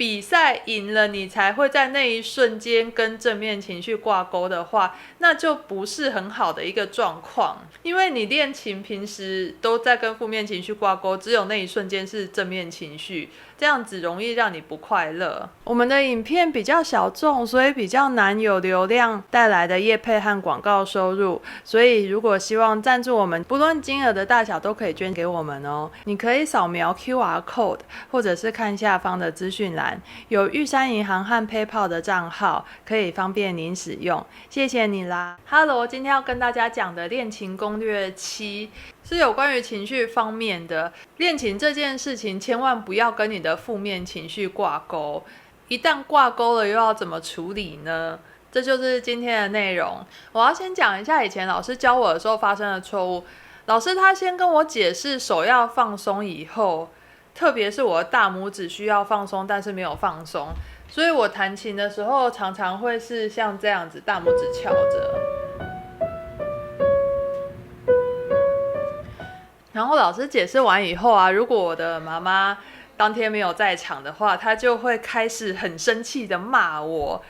比赛赢了你才会在那一瞬间跟正面情绪挂钩的话，那就不是很好的一个状况。因为你练琴平时都在跟负面情绪挂钩，只有那一瞬间是正面情绪，这样子容易让你不快乐。我们的影片比较小众，所以比较难有流量带来的业配和广告收入，所以如果希望赞助我们，不论金额的大小都可以捐给我们哦。你可以扫描 QR Code， 或者是看下方的资讯栏，有玉山银行和 PayPal 的账号，可以方便您使用。谢谢你啦。Hello， 今天要跟大家讲的练琴攻略7是有关于情绪方面的。练琴这件事情千万不要跟你的负面情绪挂钩，一旦挂钩了又要怎么处理呢？这就是今天的内容。我要先讲一下以前老师教我的时候发生的错误。老师他先跟我解释手要放松以后，特别是我的大拇指需要放松，但是没有放松，所以我弹琴的时候常常会是像这样子，大拇指翘着。然后老师解释完以后啊，如果我的妈妈当天没有在场的话，她就会开始很生气的骂我。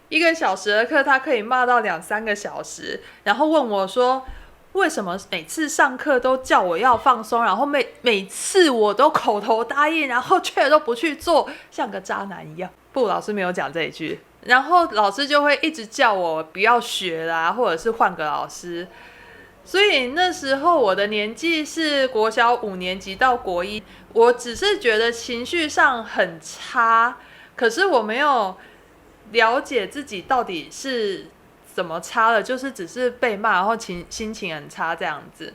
1个小时的课，她可以骂到2-3个小时，然后问我说，为什么每次上课都叫我要放松，然后每次我都口头答应，然后却都不去做，像个渣男一样。不，老师没有讲这一句。然后老师就会一直叫我不要学啦，或者是换个老师。所以那时候我的年纪是国小5年级到国1，我只是觉得情绪上很差，可是我没有了解自己到底是怎么差了，就是只是被骂，然后心情很差这样子。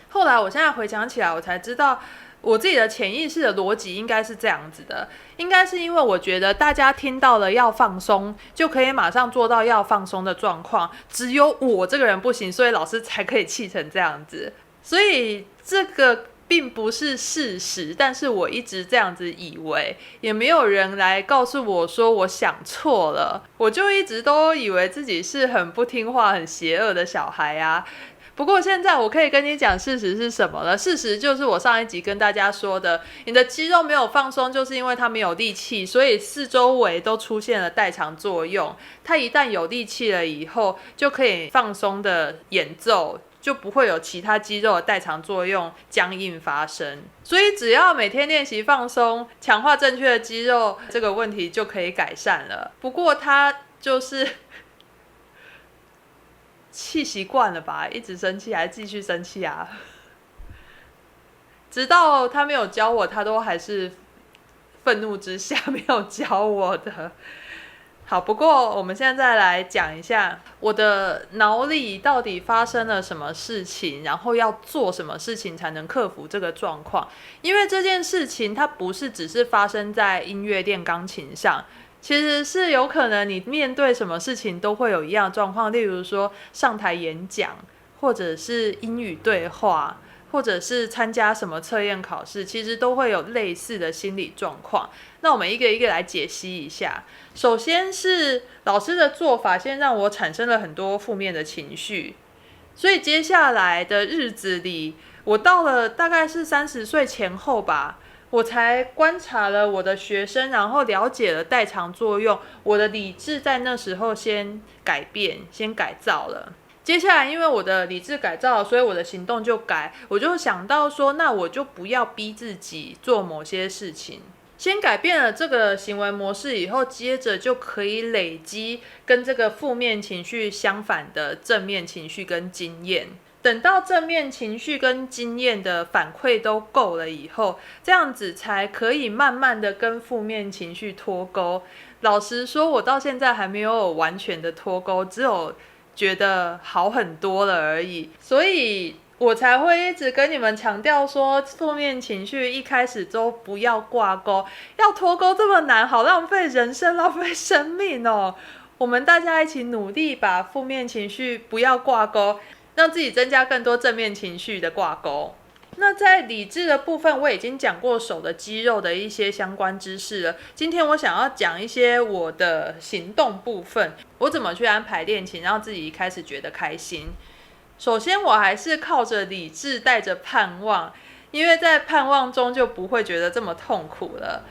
后来我现在回想起来，我才知道我自己的潜意识的逻辑应该是这样子的，应该是因为我觉得大家听到了要放松，就可以马上做到要放松的状况，只有我这个人不行，所以老师才可以气成这样子。所以这个并不是事实，但是我一直这样子以为，也没有人来告诉我说我想错了，我就一直都以为自己是很不听话、很邪恶的小孩啊。不过现在我可以跟你讲事实是什么了，事实就是我上一集跟大家说的，你的肌肉没有放松，就是因为它没有力气，所以四周围都出现了代偿作用。它一旦有力气了以后，就可以放松的演奏，就不会有其他肌肉的代偿作用僵硬发生。所以只要每天练习放松，强化正确的肌肉，这个问题就可以改善了。不过它就是气习惯了吧，一直生气还继续生气啊，直到他没有教我，他都还是愤怒之下没有教我的。好，不过我们现在来讲一下我的脑里到底发生了什么事情，然后要做什么事情才能克服这个状况。因为这件事情它不是只是发生在音乐练钢琴上，其实是有可能你面对什么事情都会有一样的状况，例如说上台演讲，或者是英语对话，或者是参加什么测验考试，其实都会有类似的心理状况。那我们一个一个来解析一下。首先是老师的做法先让我产生了很多负面的情绪，所以接下来的日子里，我到了大概是30岁前后吧，我才观察了我的学生，然后了解了代偿作用，我的理智在那时候先改变，先改造了。接下来因为我的理智改造，所以我的行动就改，我就想到说，那我就不要逼自己做某些事情。先改变了这个行为模式以后，接着就可以累积跟这个负面情绪相反的正面情绪跟经验。等到正面情绪跟经验的反馈都够了以后，这样子才可以慢慢的跟负面情绪脱钩。老实说，我到现在还没有完全的脱钩，只有觉得好很多了而已，所以我才会一直跟你们强调说，负面情绪一开始都不要挂钩，要脱钩这么难，好浪费人生，浪费生命哦。我们大家一起努力，把负面情绪不要挂钩，让自己增加更多正面情绪的挂钩。那在理智的部分，我已经讲过手的肌肉的一些相关知识了。今天我想要讲一些我的行动部分，我怎么去安排练琴，让自己一开始觉得开心。首先我还是靠着理智带着盼望，因为在盼望中就不会觉得这么痛苦了。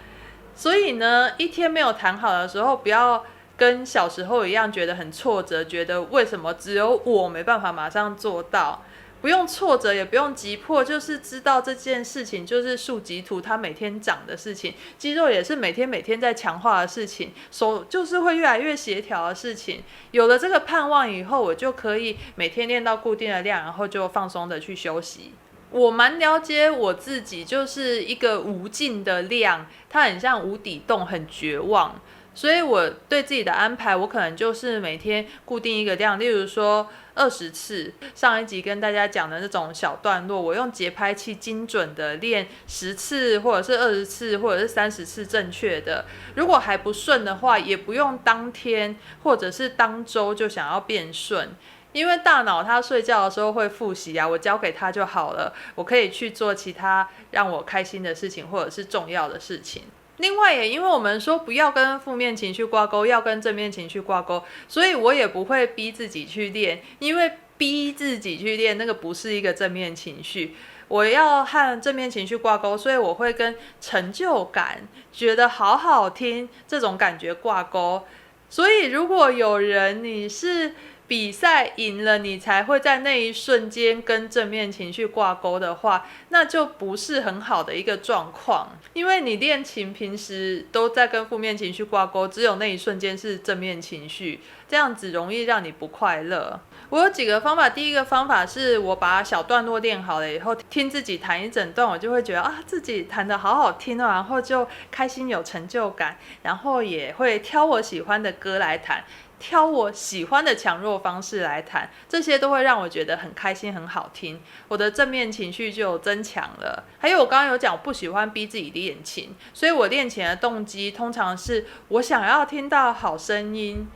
所以呢，一天没有谈好的时候，不要跟小时候一样觉得很挫折，觉得为什么只有我没办法马上做到。不用挫折，也不用急迫，就是知道这件事情就是树棘图它每天长的事情，肌肉也是每天在强化的事情，手就是会越来越协调的事情。有了这个盼望以后，我就可以每天练到固定的量，然后就放松的去休息。我蛮了解我自己，就是一个无尽的量，它很像无底洞，很绝望。所以我对自己的安排，我可能就是每天固定一个量，例如说20次。上一集跟大家讲的那种小段落，我用节拍器精准的练10次，或者是20次，或者是30次正确的。如果还不顺的话，也不用当天或者是当周就想要变顺。因为大脑它睡觉的时候会复习啊，我交给它就好了，我可以去做其他让我开心的事情，或者是重要的事情。另外也因为我们说不要跟负面情绪挂钩，要跟正面情绪挂钩，所以我也不会逼自己去练，因为逼自己去练那个不是一个正面情绪。我要和正面情绪挂钩，所以我会跟成就感、觉得好好听这种感觉挂钩。所以如果有人你是比赛赢了，你才会在那一瞬间跟正面情绪挂钩的话，那就不是很好的一个状况。因为你练琴平时都在跟负面情绪挂钩，只有那一瞬间是正面情绪，这样子容易让你不快乐。我有几个方法，第一个方法是我把小段落练好了以后，听自己弹一整段，我就会觉得自己弹得好好听哦，然后就开心有成就感，然后也会挑我喜欢的歌来弹，挑我喜欢的强弱方式来弹，这些都会让我觉得很开心很好听，我的正面情绪就增强了。还有我刚刚有讲我不喜欢逼自己练琴，所以我练琴的动机通常是我想要听到好声音。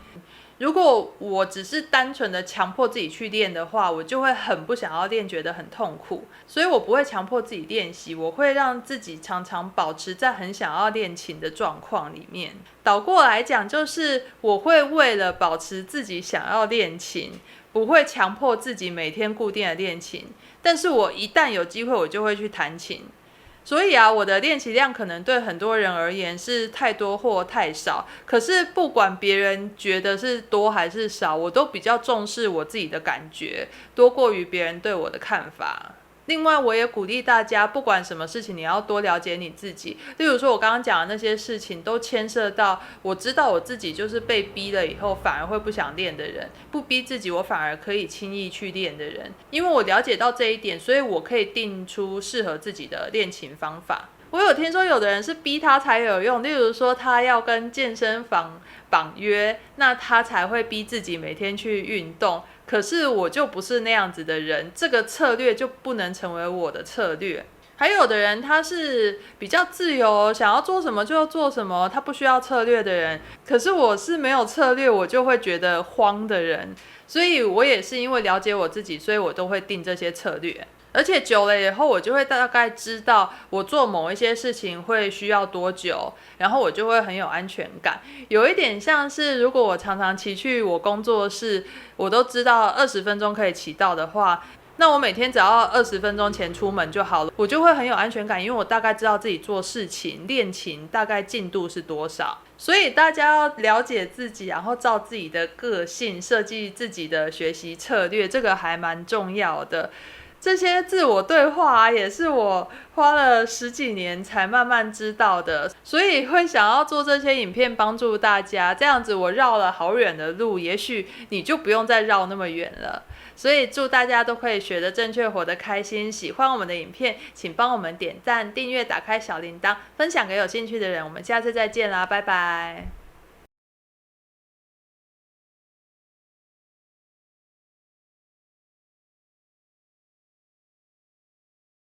如果我只是单纯的强迫自己去练的话，我就会很不想要练，觉得很痛苦，所以我不会强迫自己练习，我会让自己常常保持在很想要练琴的状况里面。倒过来讲，就是我会为了保持自己想要练琴，不会强迫自己每天固定的练琴，但是我一旦有机会，我就会去弹琴。所以我的练习量可能对很多人而言是太多或太少，可是不管别人觉得是多还是少，我都比较重视我自己的感觉，多过于别人对我的看法。另外我也鼓励大家，不管什么事情你要多了解你自己，例如说我刚刚讲的那些事情都牵涉到我知道我自己就是被逼了以后反而会不想练的人，不逼自己我反而可以轻易去练的人。因为我了解到这一点，所以我可以定出适合自己的练琴方法。我有听说有的人是逼他才有用，例如说他要跟健身房绑约，那他才会逼自己每天去运动。可是我就不是那样子的人，这个策略就不能成为我的策略。还有的人他是比较自由，想要做什么就做什么，他不需要策略的人。可是我是没有策略我就会觉得慌的人，所以我也是因为了解我自己，所以我都会定这些策略。而且久了以后，我就会大概知道我做某一些事情会需要多久，然后我就会很有安全感。有一点像是，如果我常常骑去我工作室，我都知道20分钟可以骑到的话，那我每天只要20分钟前出门就好了，我就会很有安全感，因为我大概知道自己做事情、练琴大概进度是多少。所以大家要了解自己，然后照自己的个性设计自己的学习策略，这个还蛮重要的。这些自我对话也是我花了10几年才慢慢知道的，所以会想要做这些影片帮助大家，这样子我绕了好远的路，也许你就不用再绕那么远了。所以祝大家都可以学得正确，活得开心。喜欢我们的影片，请帮我们点赞、订阅、打开小铃铛，分享给有兴趣的人。我们下次再见啦，拜拜。